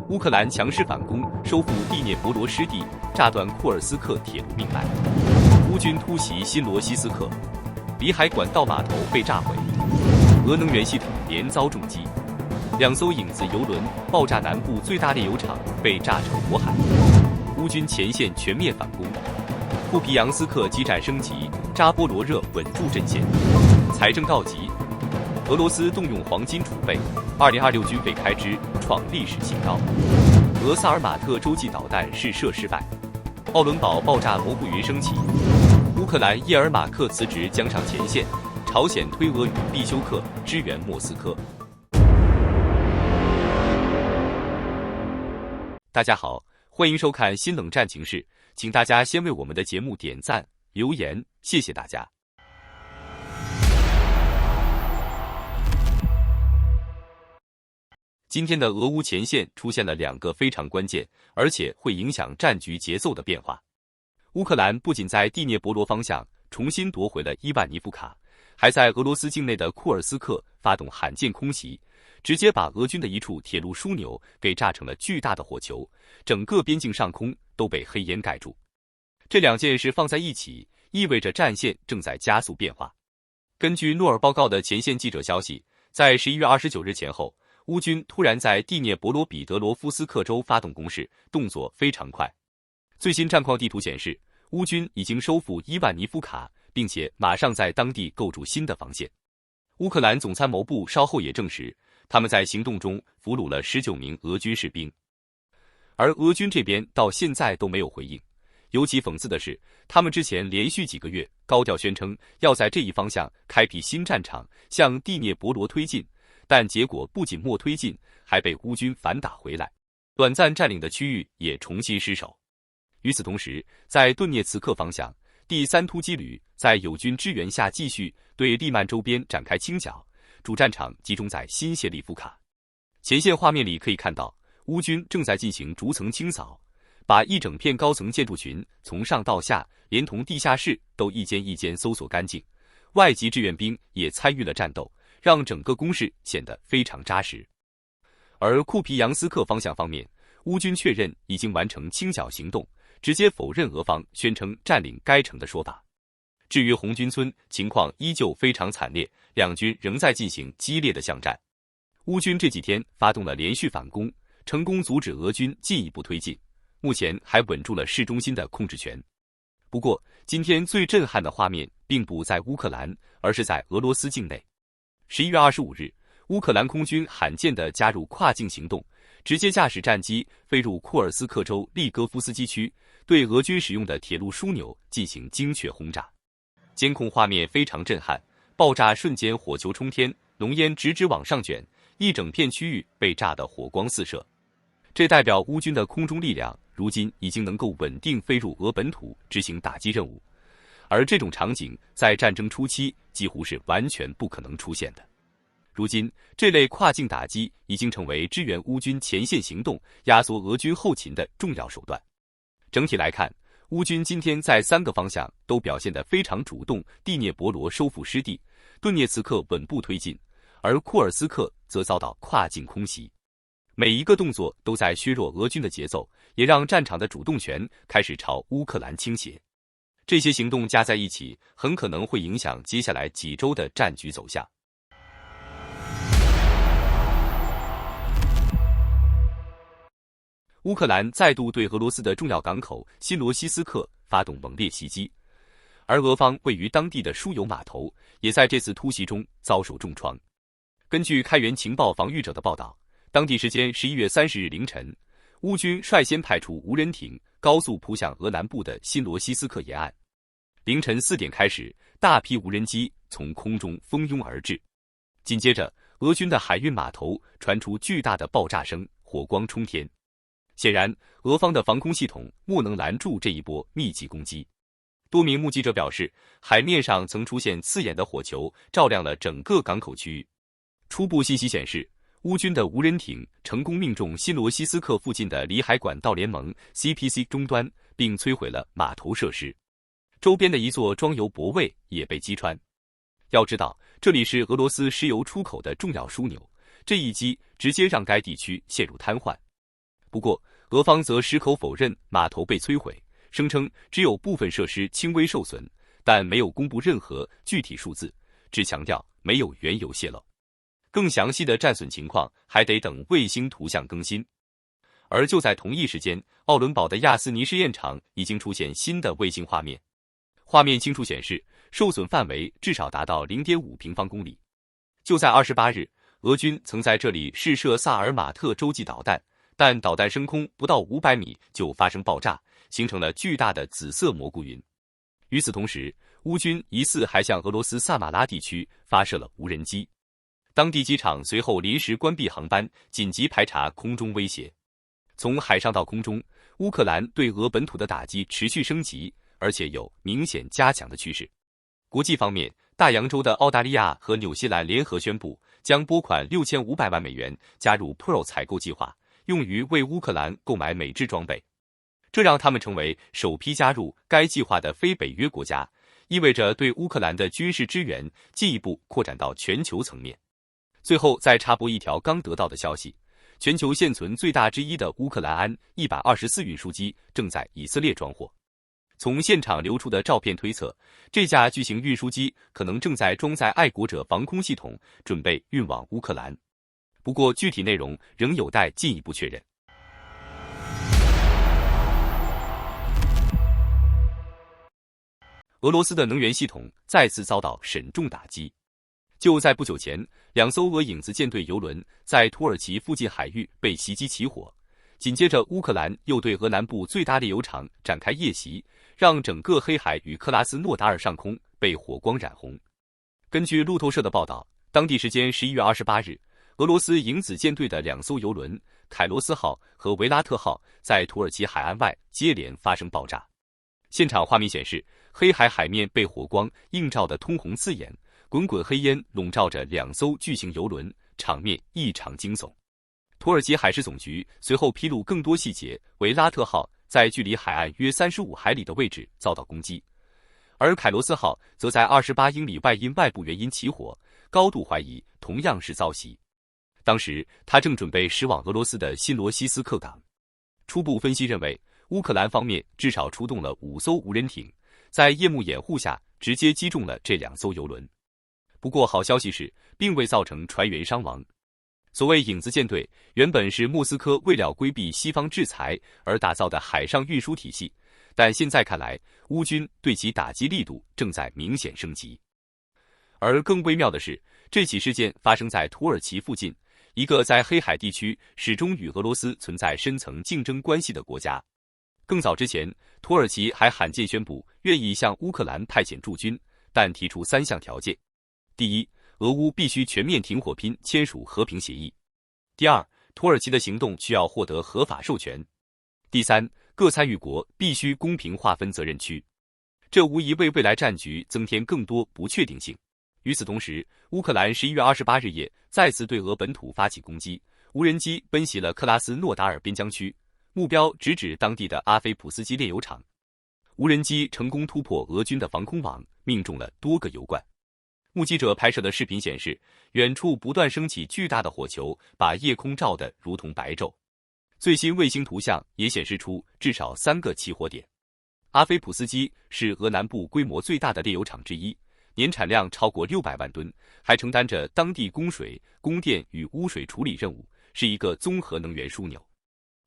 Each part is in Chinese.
乌克兰强势反攻，收复第聂伯罗失地，炸断库尔斯克铁路命脉。乌军突袭新罗西斯克，里海管道码头被炸毁，俄能源系统连遭重击。2艘影子油轮爆炸，南部最大炼油厂被炸成火海。乌军前线全面反攻，库皮扬斯克激战升级，扎波罗热稳住阵线。财政告急，俄罗斯动用黄金储备，2026军费开支创历史新高。俄萨尔马特洲际导弹试射失败，奥伦堡爆炸蘑菇云升起。乌克兰叶尔马克辞职将上前线，朝鲜推俄与必修课支援莫斯科。大家好，欢迎收看新冷战情势，请大家先为我们的节目点赞、留言，谢谢大家。今天的俄乌前线出现了2个非常关键，而且会影响战局节奏的变化。乌克兰不仅在第聂伯罗方向重新夺回了伊万尼夫卡，还在俄罗斯境内的库尔斯克发动罕见空袭，直接把俄军的一处铁路枢纽给炸成了巨大的火球，整个边境上空都被黑烟盖住。这2件事放在一起，意味着战线正在加速变化。根据诺尔报告的前线记者消息，在11月29日前后，乌军突然在第聂伯罗彼得罗夫斯克州发动攻势，动作非常快。最新战况地图显示，乌军已经收复伊万尼夫卡，并且马上在当地构筑新的防线。乌克兰总参谋部稍后也证实，他们在行动中俘虏了19名俄军士兵，而俄军这边到现在都没有回应。尤其讽刺的是，他们之前连续几个月高调宣称要在这一方向开辟新战场，向第聂伯罗推进，但结果不仅没推进，还被乌军反打回来，短暂占领的区域也重新失守。与此同时，在顿涅茨克方向，第3突击旅在友军支援下继续对利曼周边展开清剿，主战场集中在新谢利夫卡。前线画面里可以看到，乌军正在进行逐层清扫，把一整片高层建筑群从上到下，连同地下室都一间一间搜索干净。外籍志愿兵也参与了战斗，让整个攻势显得非常扎实。而库皮扬斯克方向方面，乌军确认已经完成清剿行动，直接否认俄方宣称占领该城的说法。至于红军村，情况依旧非常惨烈，两军仍在进行激烈的巷战。乌军这几天发动了连续反攻，成功阻止俄军进一步推进，目前还稳住了市中心的控制权。不过，今天最震撼的画面并不在乌克兰，而是在俄罗斯境内。11月25日，乌克兰空军罕见地加入跨境行动，直接驾驶战机飞入库尔斯克州利戈夫斯基区，对俄军使用的铁路枢纽进行精确轰炸。监控画面非常震撼，爆炸瞬间火球冲天，浓烟直直往上卷，一整片区域被炸得火光四射。这代表乌军的空中力量如今已经能够稳定飞入俄本土执行打击任务，而这种场景在战争初期几乎是完全不可能出现的。如今，这类跨境打击已经成为支援乌军前线行动、压缩俄军后勤的重要手段。整体来看，乌军今天在3个方向都表现得非常主动，第聂伯罗收复失地，顿涅茨克稳步推进，而库尔斯克则遭到跨境空袭。每一个动作都在削弱俄军的节奏，也让战场的主动权开始朝乌克兰倾斜。这些行动加在一起，很可能会影响接下来几周的战局走向。乌克兰再度对俄罗斯的重要港口新罗西斯克发动猛烈袭击，而俄方位于当地的输油码头也在这次突袭中遭受重创。根据开源情报防御者的报道，当地时间11月30日凌晨，乌军率先派出无人艇高速扑向俄南部的新罗西斯克沿岸。凌晨4点开始，大批无人机从空中蜂拥而至，紧接着俄军的海运码头传出巨大的爆炸声，火光冲天。显然，俄方的防空系统莫能拦住这一波密集攻击。多名目击者表示，海面上曾出现刺眼的火球，照亮了整个港口区域。初步信息显示，乌军的无人艇成功命中新罗西斯克附近的里海管道联盟 CPC 终端，并摧毁了码头设施。周边的一座装油泊位也被击穿。要知道，这里是俄罗斯石油出口的重要枢纽，这一击直接让该地区陷入瘫痪。不过，俄方则矢口否认码头被摧毁，声称只有部分设施轻微受损，但没有公布任何具体数字，只强调没有原油泄漏。更详细的战损情况还得等卫星图像更新。而就在同一时间，奥伦堡的亚斯尼试验场已经出现新的卫星画面，画面清楚显示，受损范围至少达到 0.5 平方公里。就在28日，俄军曾在这里试射萨尔马特洲际导弹，但导弹升空不到500米就发生爆炸，形成了巨大的紫色蘑菇云。与此同时，乌军疑似还向俄罗斯萨马拉地区发射了无人机，当地机场随后临时关闭航班，紧急排查空中威胁。从海上到空中，乌克兰对俄本土的打击持续升级，而且有明显加强的趋势。国际方面，大洋洲的澳大利亚和纽西兰联合宣布，将拨款6500万美元加入 PRO 采购计划，用于为乌克兰购买美制装备。这让他们成为首批加入该计划的非北约国家，意味着对乌克兰的军事支援进一步扩展到全球层面。最后再插播一条刚得到的消息，全球现存最大之一的乌克兰安124运输机正在以色列装货。从现场流出的照片推测，这架巨型运输机可能正在装载爱国者防空系统，准备运往乌克兰。不过具体内容仍有待进一步确认。俄罗斯的能源系统再次遭到沈重打击。就在不久前，2艘俄影子舰队油轮在土耳其附近海域被袭击起火，紧接着乌克兰又对俄南部最大炼油厂展开夜袭，让整个黑海与克拉斯诺达尔上空被火光染红。根据路透社的报道，当地时间11月28日，俄罗斯影子舰队的2艘油轮凯罗斯号和维拉特号在土耳其海岸外接连发生爆炸。现场画面显示，黑海海面被火光映照得通红刺眼，滚滚黑烟笼罩着2艘巨型油轮，场面异常惊悚。土耳其海事总局随后披露更多细节，维拉特号在距离海岸约35海里的位置遭到攻击，而凯罗斯号则在28英里外因外部原因起火，高度怀疑同样是遭袭。当时他正准备驶往俄罗斯的新罗西斯克港。初步分析认为，乌克兰方面至少出动了5艘无人艇，在夜幕掩护下直接击中了这2艘油轮。不过好消息是，并未造成船员伤亡。所谓影子舰队原本是莫斯科为了规避西方制裁而打造的海上运输体系，但现在看来，乌军对其打击力度正在明显升级。而更微妙的是，这起事件发生在土耳其附近，一个在黑海地区始终与俄罗斯存在深层竞争关系的国家。更早之前，土耳其还罕见宣布愿意向乌克兰派遣驻军，但提出3项条件：第一，俄乌必须全面停火拼签署和平协议；第二，土耳其的行动需要获得合法授权；第三，各参与国必须公平划分责任区。这无疑为未来战局增添更多不确定性。与此同时，乌克兰11月28日夜再次对俄本土发起攻击，无人机奔袭了克拉斯诺达尔边疆区，目标直指当地的阿菲普斯基炼油厂。无人机成功突破俄军的防空网，命中了多个油罐。目击者拍摄的视频显示，远处不断升起巨大的火球，把夜空照得如同白昼。最新卫星图像也显示出至少3个起火点。阿菲普斯基是俄南部规模最大的炼油厂之一，年产量超过600万吨，还承担着当地供水、供电与污水处理任务，是一个综合能源枢纽。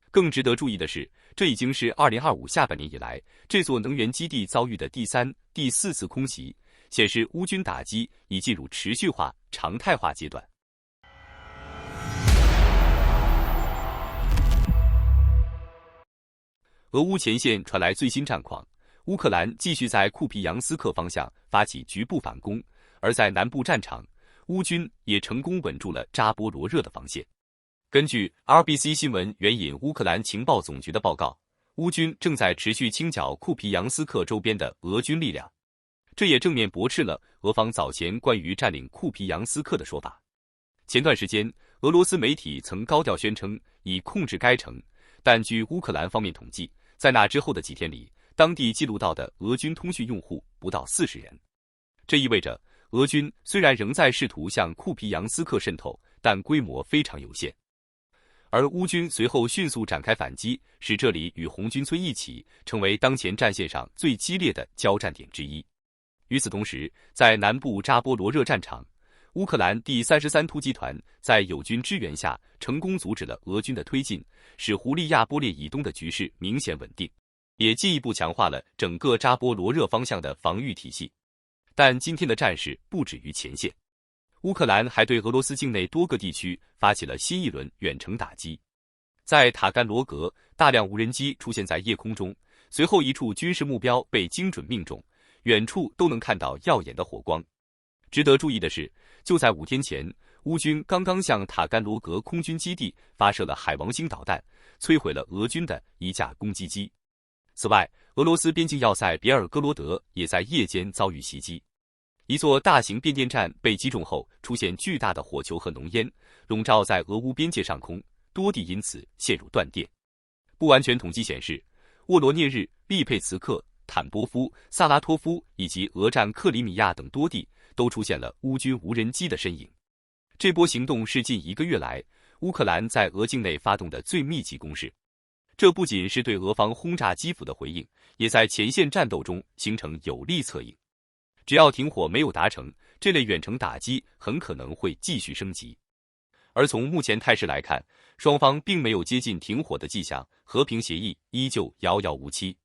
更值得注意的是，这已经是2025下半年以来这座能源基地遭遇的第3、第4次空袭，显示乌军打击已进入持续化、常态化阶段。俄乌前线传来最新战况，乌克兰继续在库皮扬斯克方向发起局部反攻，而在南部战场，乌军也成功稳住了扎波罗热的防线。根据 RBC 新闻援引乌克兰情报总局的报告，乌军正在持续清剿库皮扬斯克周边的俄军力量，这也正面驳斥了俄方早前关于占领库皮扬斯克的说法。前段时间，俄罗斯媒体曾高调宣称已控制该城，但据乌克兰方面统计，在那之后的几天里，当地记录到的俄军通讯用户不到40人。这意味着，俄军虽然仍在试图向库皮扬斯克渗透，但规模非常有限。而乌军随后迅速展开反击，使这里与红军村一起成为当前战线上最激烈的交战点之一。与此同时，在南部扎波罗热战场，乌克兰第33突击团在友军支援下，成功阻止了俄军的推进，使胡利亚波列以东的局势明显稳定，也进一步强化了整个扎波罗热方向的防御体系。但今天的战事不止于前线，乌克兰还对俄罗斯境内多个地区发起了新一轮远程打击。在塔甘罗格，大量无人机出现在夜空中，随后一处军事目标被精准命中，远处都能看到耀眼的火光。值得注意的是，就在5天前，乌军刚刚向塔甘罗格空军基地发射了海王星导弹，摧毁了俄军的一架攻击机。此外，俄罗斯边境要塞别尔哥罗德也在夜间遭遇袭击，一座大型变电站被击中后出现巨大的火球和浓烟，笼罩在俄乌边界上空，多地因此陷入断电。不完全统计显示，沃罗涅日、利佩茨克、坦波夫、萨拉托夫以及俄占克里米亚等多地都出现了乌军无人机的身影。这波行动是近1个月来乌克兰在俄境内发动的最密集攻势。这不仅是对俄方轰炸基辅的回应，也在前线战斗中形成有力策应。只要停火没有达成，这类远程打击很可能会继续升级。而从目前态势来看，双方并没有接近停火的迹象，和平协议依旧遥遥无期。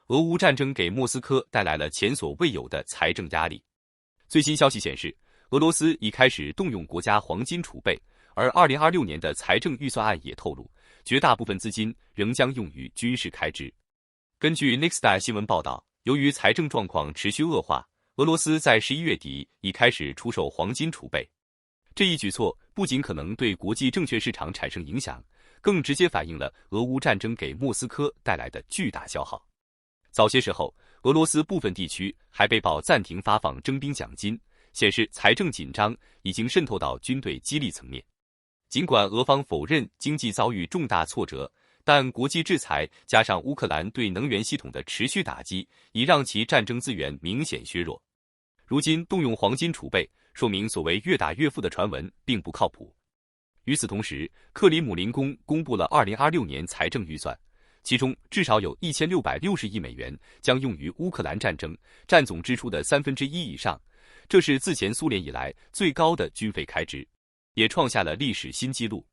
俄乌战争给莫斯科带来了前所未有的财政压力。最新消息显示，俄罗斯已开始动用国家黄金储备，而2026年的财政预算案也透露，绝大部分资金仍将用于军事开支。根据 Nexta 新闻报道，由于财政状况持续恶化，俄罗斯在11月底已开始出售黄金储备。这一举措不仅可能对国际证券市场产生影响，更直接反映了俄乌战争给莫斯科带来的巨大消耗。早些时候，俄罗斯部分地区还被曝暂停发放征兵奖金，显示财政紧张已经渗透到军队激励层面。尽管俄方否认经济遭遇重大挫折，但国际制裁加上乌克兰对能源系统的持续打击，已让其战争资源明显削弱。如今动用黄金储备，说明所谓越打越富的传闻并不靠谱。与此同时，克里姆林宫公布了2026年财政预算，其中至少有1660亿美元将用于乌克兰战争，占总支出的1/3以上。这是自前苏联以来最高的军费开支，也创下了历史新纪录。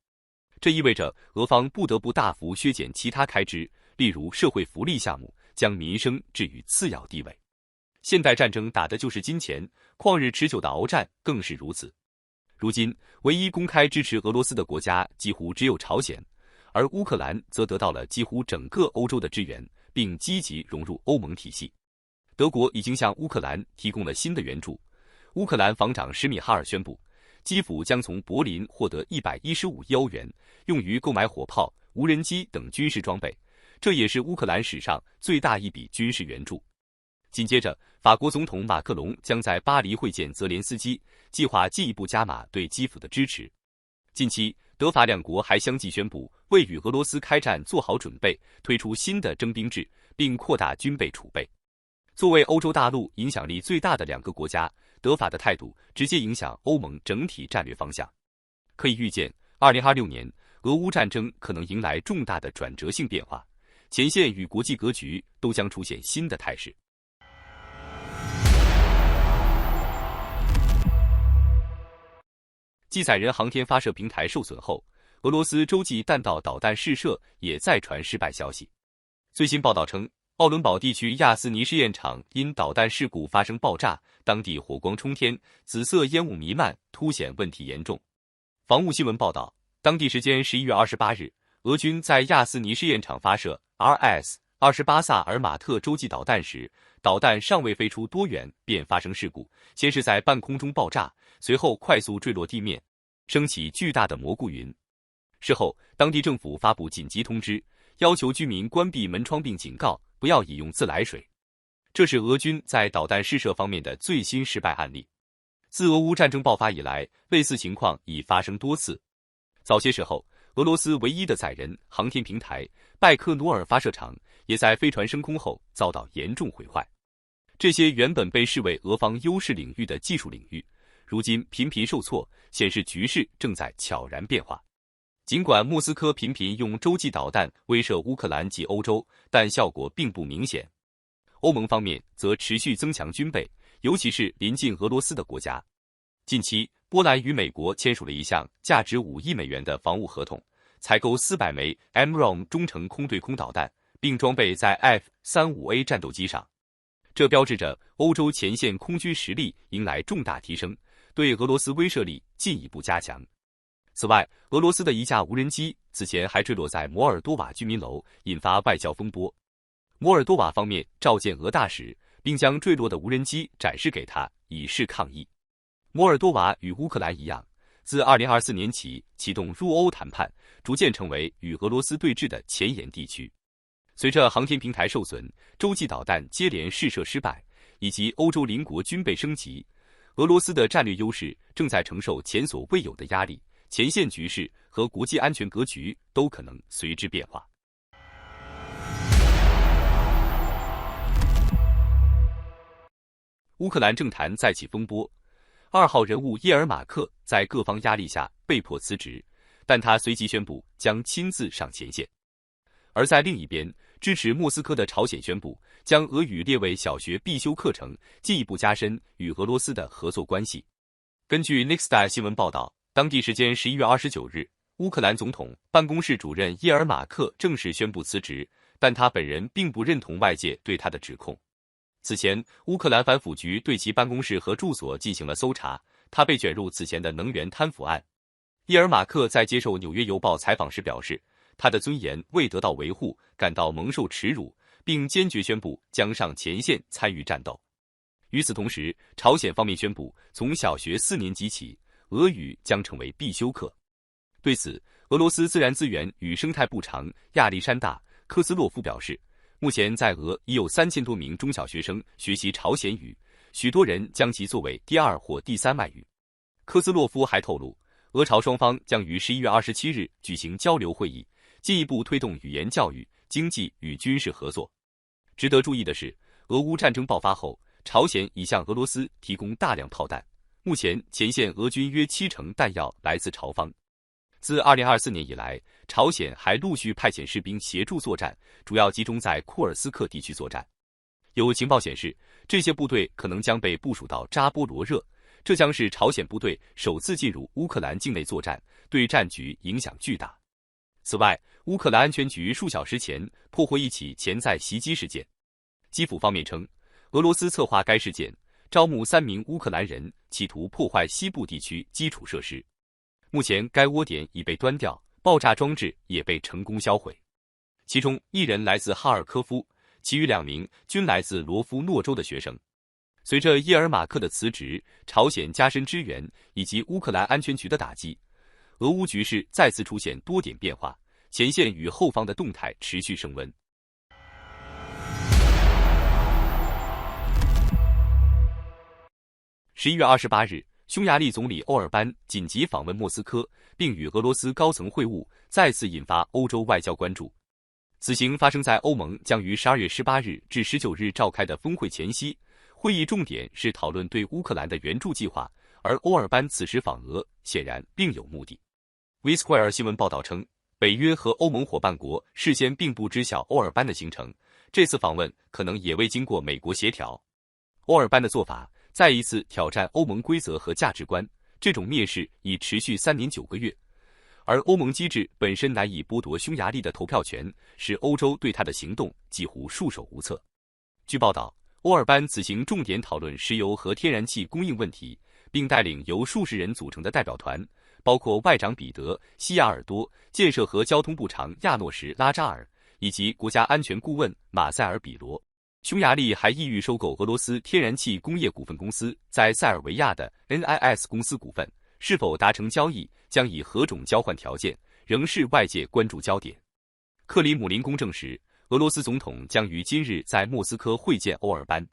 这意味着俄方不得不大幅削减其他开支，例如社会福利项目，将民生置于次要地位。现代战争打的就是金钱，旷日持久的鏖战更是如此。如今，唯一公开支持俄罗斯的国家几乎只有朝鲜，而乌克兰则得到了几乎整个欧洲的支援，并积极融入欧盟体系。德国已经向乌克兰提供了新的援助。乌克兰防长施米哈尔宣布，基辅将从柏林获得115亿欧元，用于购买火炮、无人机等军事装备，这也是乌克兰史上最大一笔军事援助。紧接着，法国总统马克龙将在巴黎会见泽连斯基，计划进一步加码对基辅的支持。近期，德法两国还相继宣布为与俄罗斯开战做好准备，推出新的征兵制，并扩大军备储备。作为欧洲大陆影响力最大的2个国家，德法的态度直接影响欧盟整体战略方向。可以预见，2026年俄乌战争可能迎来重大的转折性变化，前线与国际格局都将出现新的态势。继载人航天发射平台受损后，俄罗斯洲际弹道导弹试射也再传失败消息。最新报道称，奥伦堡地区亚斯尼试验场因导弹事故发生爆炸，当地火光冲天，紫色烟雾弥漫，凸显问题严重。防务新闻报道，当地时间11月28日，俄军在亚斯尼试验场发射 RS-28 萨尔马特洲际导弹时，导弹尚未飞出多远便发生事故，先是在半空中爆炸，随后快速坠落地面，升起巨大的蘑菇云。事后，当地政府发布紧急通知，要求居民关闭门窗并警告不要饮用自来水。这是俄军在导弹试射方面的最新失败案例。自俄乌战争爆发以来，类似情况已发生多次。早些时候，俄罗斯唯一的载人航天平台拜科努尔发射场也在飞船升空后遭到严重毁坏。这些原本被视为俄方优势领域的技术领域，如今频频受挫，显示局势正在悄然变化。尽管莫斯科频频用洲际导弹威慑乌克兰及欧洲，但效果并不明显。欧盟方面则持续增强军备，尤其是临近俄罗斯的国家。近期，波兰与美国签署了一项价值5亿美元的防务合同，采购400枚 MROM 中程空对空导弹，并装备在 F-35A 战斗机上。这标志着欧洲前线空军实力迎来重大提升，对俄罗斯威慑力进一步加强。此外，俄罗斯的一架无人机此前还坠落在摩尔多瓦居民楼，引发外交风波。摩尔多瓦方面召见俄大使，并将坠落的无人机展示给他，以示抗议。摩尔多瓦与乌克兰一样，自2024年起启动入欧谈判，逐渐成为与俄罗斯对峙的前沿地区。随着航天平台受损、洲际导弹接连试射失败，以及欧洲邻国军备升级，俄罗斯的战略优势正在承受前所未有的压力，前线局势和国际安全格局都可能随之变化。乌克兰政坛再起风波，2号人物叶尔马克在各方压力下被迫辞职，但他随即宣布将亲自上前线。而在另一边，支持莫斯科的朝鲜宣布将俄语列为小学必修课程，进一步加深与俄罗斯的合作关系。根据 Nexta 新闻报道，当地时间11月29日，乌克兰总统办公室主任叶尔马克正式宣布辞职，但他本人并不认同外界对他的指控。此前，乌克兰反腐局对其办公室和住所进行了搜查，他被卷入此前的能源贪腐案。叶尔马克在接受《纽约邮报》采访时表示，他的尊严未得到维护，感到蒙受耻辱，并坚决宣布将上前线参与战斗。与此同时，朝鲜方面宣布，从小学4年级起，俄语将成为必修课。对此，俄罗斯自然资源与生态部长亚历山大·科斯洛夫表示，目前在俄已有3000多名中小学生学习朝鲜语，许多人将其作为第2或第3外语。科斯洛夫还透露，俄朝双方将于11月27日举行交流会议，进一步推动语言教育、经济与军事合作。值得注意的是，俄乌战争爆发后，朝鲜已向俄罗斯提供大量炮弹，目前前线俄军约70%弹药来自朝方。自2024年以来，朝鲜还陆续派遣士兵协助作战，主要集中在库尔斯克地区作战。有情报显示，这些部队可能将被部署到扎波罗热，这将是朝鲜部队首次进入乌克兰境内作战，对战局影响巨大。此外，乌克兰安全局数小时前破获一起潜在袭击事件。基辅方面称，俄罗斯策划该事件，招募3名乌克兰人，企图破坏西部地区基础设施。目前该窝点已被端掉，爆炸装置也被成功销毁。其中1人来自哈尔科夫，其余2名均来自罗夫诺州的学生。随着叶尔马克的辞职，朝鲜加深支援以及乌克兰安全局的打击，俄乌局势再次出现多点变化，前线与后方的动态持续升温。11月28日，匈牙利总理欧尔班紧急访问莫斯科，并与俄罗斯高层会晤，再次引发欧洲外交关注。此行发生在欧盟将于12月18日至19日召开的峰会前夕，会议重点是讨论对乌克兰的援助计划，而欧尔班此时访俄显然另有目的。Esquire 新闻报道称，北约和欧盟伙伴国事先并不知晓欧尔班的行程，这次访问可能也未经过美国协调。欧尔班的做法再一次挑战欧盟规则和价值观，这种蔑视已持续3年9个月，而欧盟机制本身难以剥夺匈牙利的投票权，使欧洲对他的行动几乎束手无策。据报道，欧尔班此行重点讨论石油和天然气供应问题，并带领由数十人组成的代表团，包括外长彼得·西亚尔多、建设和交通部长亚诺什·拉扎尔以及国家安全顾问马塞尔·比罗。匈牙利还意欲收购俄罗斯天然气工业股份公司在塞尔维亚的 NIS 公司股份，是否达成交易，将以何种交换条件，仍是外界关注焦点。克里姆林宫证实，俄罗斯总统将于今日在莫斯科会见欧尔班。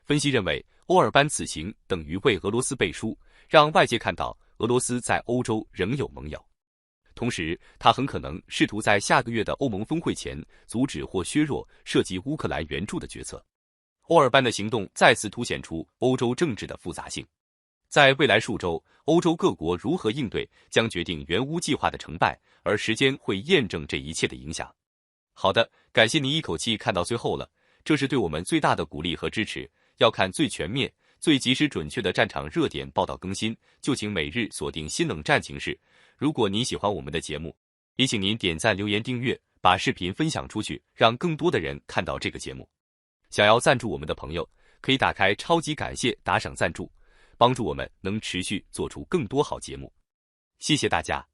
分析认为，欧尔班此行等于为俄罗斯背书，让外界看到俄罗斯在欧洲仍有盟友。同时，他很可能试图在下个月的欧盟峰会前阻止或削弱涉及乌克兰援助的决策。欧尔班的行动再次凸显出欧洲政治的复杂性。在未来数周，欧洲各国如何应对，将决定援乌计划的成败，而时间会验证这一切的影响。好的，感谢您一口气看到最后了，这是对我们最大的鼓励和支持。要看最全面、最及时准确的战场热点报道更新，就请每日锁定新冷战情势。如果您喜欢我们的节目，也请您点赞、留言、订阅，把视频分享出去，让更多的人看到这个节目。想要赞助我们的朋友，可以打开超级感谢打赏赞助，帮助我们能持续做出更多好节目。谢谢大家。